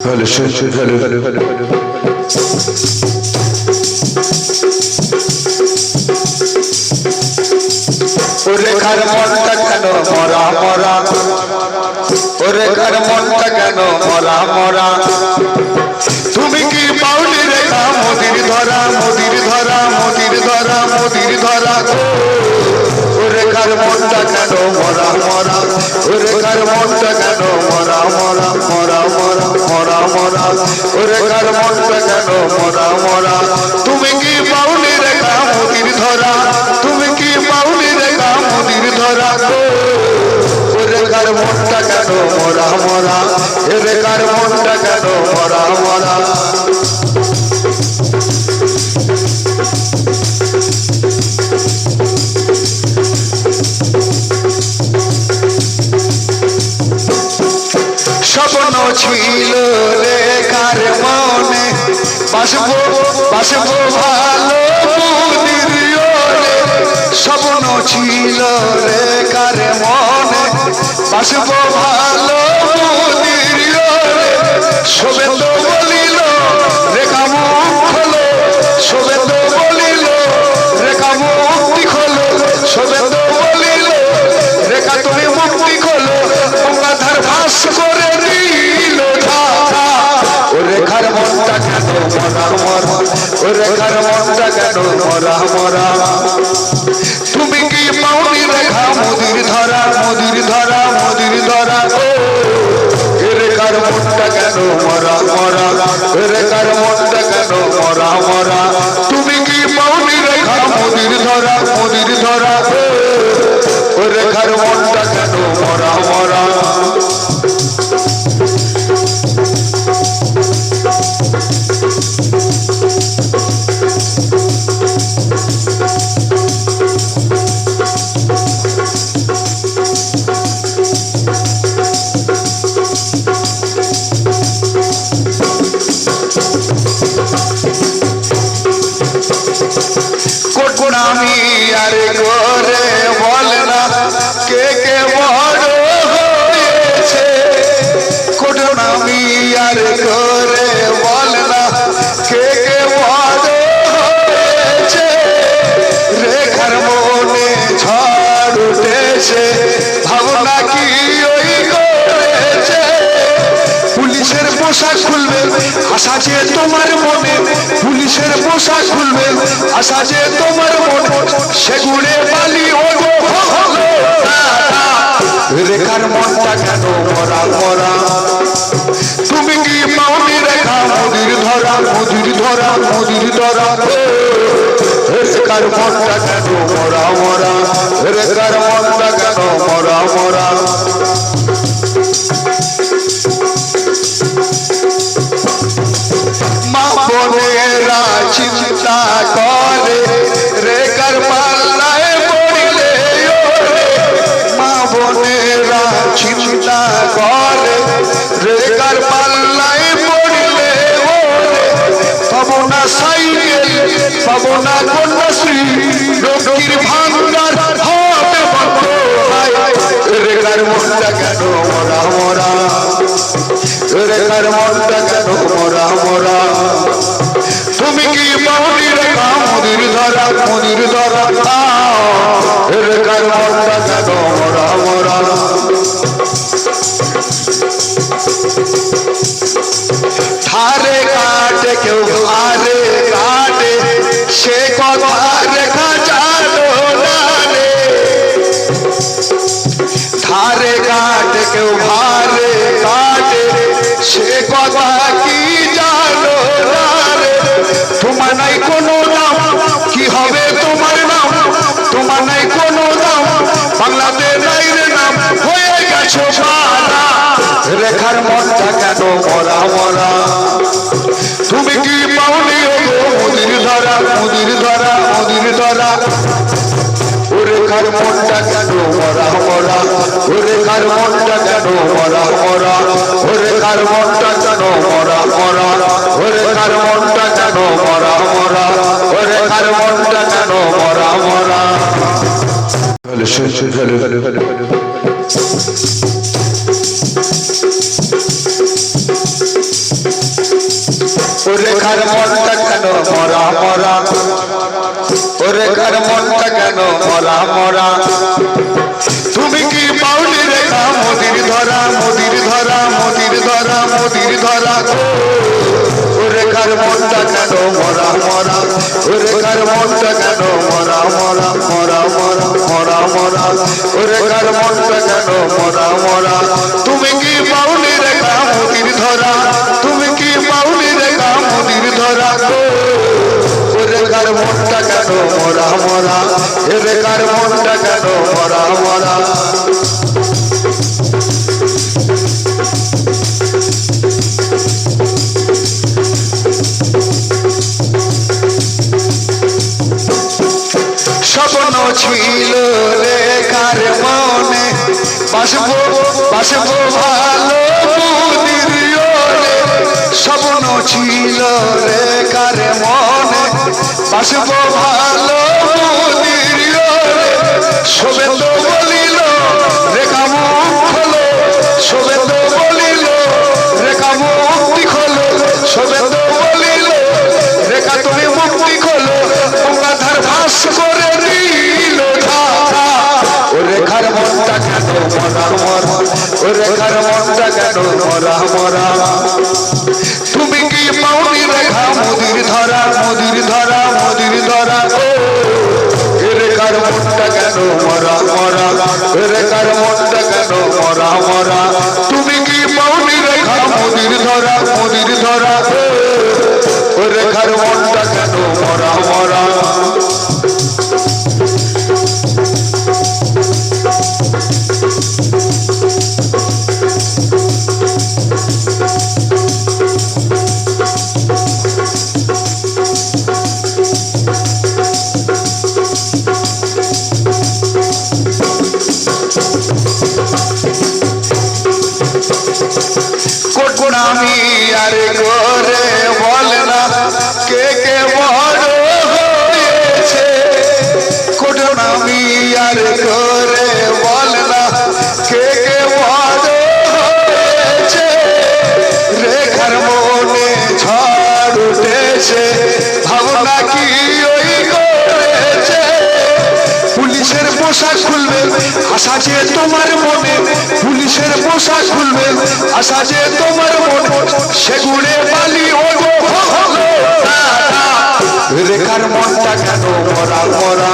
Hello, hello, hello, hello, hello. ওরে কার মনটা কেন মরা মরা, ওরে কার মনটা কেন মরা মরা, তুমি কি পাওনি রেখা মোদির ধরা মোদির ধরা মোদির ধরা মোদির ধরা, ওরে কার মনটা কেন মরা মরা, ওরে কার মনটা কেন মরা মরা মরা মরা মরা মরা, ওরে কার মনটা কেন মরা মরা, তুমি কি পাওনি রেখা মোদির ধরা, তুমি কি পাওনি রেখা মোদির ধরা, ওরে কার মনটা কেন মরা মরা, ওরে কার মনটা কেন মরা মরা। স্বপ্ন ছিল রেখার মনে, বাসবো বাসবো ভালো মোদির ওরে, স্বপ্ন ছিল রেখার মনে, বাসবো ভালো মোদির ওরে, শোবে তো বলিল রেখা মুখ খোলো, শোবে তো বলিল রেখা মুক্তি খোলো, শোবে তো বলিল রেখা তুমি মুক্তি খোলো, গঙ্গাধার ভাস করে দিল ধারা, ও রেখার মনটা কেন মরা মরা, ও রেখার মনটা কেন মরা মরা, তুমি কি পাওনি রেখা মোদির ধরা মোদির ধরা মোদির ধরা, ও রেখার মনটা কেন মরা মরা, ও রেখার মনটা কেন মরা মরা, তুমি কি পাওনি রেখা মোদির ধরা মোদির ধরা, ও রেখার মনটা কেন মরা মরা। কোটনামি আর করে বলে না কে কে বড় হয়েছে, কোটনামি আর করে বলে না কে কে বড় হয়েছে, রেখার মনে ঝড় উঠেছে ভাবনা কি ওই করেছে, পুলিশের পোশাক খুলবে আশা যে তোমার মনে, পুলিশের পোশাক খুলবে আশা যে তোমার মনে, সেগুড়ে বালি ওগো হলো রেখার মনটা কেন মরা মরা, তুমি কি পাওনি রেখা মোদির ধরা মোদির ধরা মোদির ধরা, রেখার মনটা কেন মরা মরা, রেখার মনটা কেন মরা মরা। মা বোনেরা চিন্তা করে রেখার পাল্লায় পড়লে, মা বোনেরা চিন্তা করে রেখার পাল্লায় পড়লে, পাবো না সাইকেল পাবো না কন্যাশ্রী, রোগীর ভাঙ্গার হবে বন্ধ, রেখার মনটা কেন মরা মরা, রেখার মনটা কেন মরা মরা, তুমি কি পাওনি রেখা মোদির ধরা মোদির ধরা, রেখার মনটা কেন মরা মরা। ধারে কাটে কেউ ধারে কাটে সে কথা রেখা জানো না রে, ধারে কাটে কেউ ধারে কাটে সে কথা কি জানো না রে, তোমার নাই কোনো নাম কি হবে তোমার নাম, তোমার নাই কোনো নাম বাংলাতে নাই রে নাম, হয়ে গেছো মারা, রেখার মনটা কেন মরা মরা, তুমি কি পাওনি ওগো মোদির ধরা মোদির ধরা মোদির ধরা, ও রেখার মনটা কেন মরা মরা, ও রেখার মনটা কেন মরা মরা, ও রেখার মনটা কেন মরা মরা, ও রেখার মনটা কেন মরা মরা, ও রেখার মনটা কেন মরা মরা। Hello hello hello hello hello. ওরে কার মনটা কেন মরা মরা, ওরে কার মনটা কেন মরা মরা। তুমি কি পাওনি রেখা মোদির ধরা, মোদির ধরা, মোদির ধরা, মোদির ধরা। ওরে কার মনটা কেন মরা মরা, ওরে কার মনটা কেন মরা মরা, মরা মরা, মরা মরা। ওরে কার মনটা কেন মরা মরা। তুমি কি পাওনি রেখা মোদির ধরা, তুমি কি পাওনি রেখা মোদির ধরা। ওরে কার মনটা কেন মরা মরা, এরে কার মনটা কেন মরা মরা। স্বপ্ন ছিল রে কার মনে, বাসবো বাসবো ভালো বুদির ওরে। স্বপ্ন ছিল রে কার মনে, বাসবো ভালো বুদির ওরে। শোবে তো বলিল রেখা মুখ খোলো, শোবে তো বলিল রেখা মুক্তি খোলো, শোবে তো বলিল রেখা তুমি মুক্তি খোলো। গঙ্গাধার ভাস করে দিল ধারা। ও রেখার মনটা কেন মরা মরা, ও রেখার মনটা কেন মরা মরা। তুমি কি পাওনি রেখা মোদির ধরা, মোদির ধরা, মোদির ধরা। ও রেখার মনটা কেন মরা মরা, ও রেখার মনটা কেন মরা মরা। তুমি কি পাওনি রেখা মোদির ধরা, মোদির ধরা। ও রেখার মনটা কেন মরা মরা। কোটনামি আর করে বলে না কে কে বড় হয়েছে। কোটনামি আর করে বলে না কে কে বড় হয়েছে। রেখার মনে ঝড় উঠেছে, ভাবনা কি ওই করেছে। পুলিশের পোশাক খুলবে আশা যে তোমার মনে, পুলিশের পোশাক খুলবে আশা যে তোমার মনে। সেগুড়ে বালি ওগো হলো রেখার মনটা কেন মরা মরা।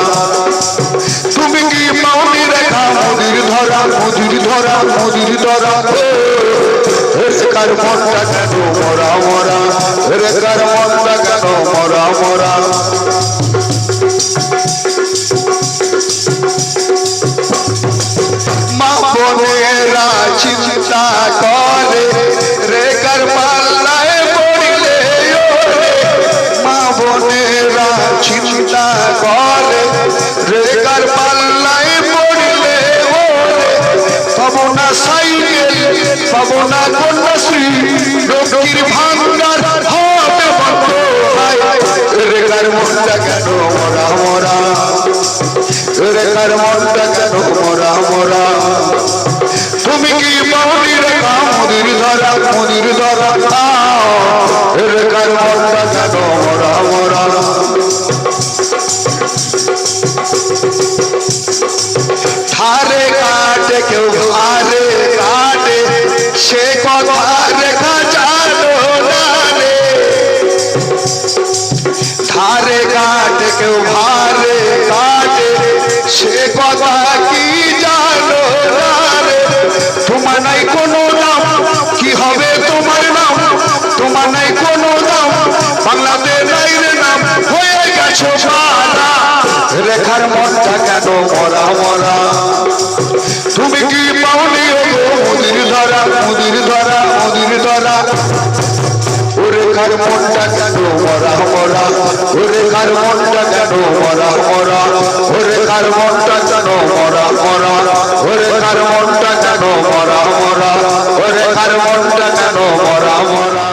তুমি কি পাওনি রেখা মোদির ধরা, মোদির ধরা, মোদির ধরা। রেখার মনটা কেন মরা মরা, রেখার মনটা কেন মরা মরা। মা বোনেরা চিন্তা করে রেখার পাল্লায় পড়লে ওরে। মা বোনেরা চিন্তা করে রেখার পাল্লায় পড়লে ওরে। পাবো না সাইকেল, পাবো না কন্যাশ্রী, রোগীর ভাঙ্গার হবে বন্ধ। রেখার মনটা কেন মরা মরা, রেখার মনটা কেন মরা মরা। তুমি কি পাওনি রেখা মোদির ধরা, মোদির ধরা। রেখার মনটা কেন মরা মরা। ধারে কাটে কেউ ধারে কাটে, সে কথা রেখা জানো না রে। ধারে কাটে কেউ ধারে কাটে, সে কথা কি জানো না রে। তোমার নাই কোনো নাম, কি হবে তোমার নাম। তোমার নাই কোনো নাম, বাংলাতে নাই রে নাম। হয়ে গেছো মারা, রেখার মনটা কেন মরা মরা। তুমি কি পাওনি ওগো মোদির ধরা, মোদির ধরা, মোদির ধরা। ও রেখার মনটা কেন মরা মরা, ও রেখার মনটা কেন মরা মরা। ও রেখার মনটা কেন মরা মরা, ও রেখার মনটা কেন মরা মরা। ও রেখার মনটা কেন মরা মরা।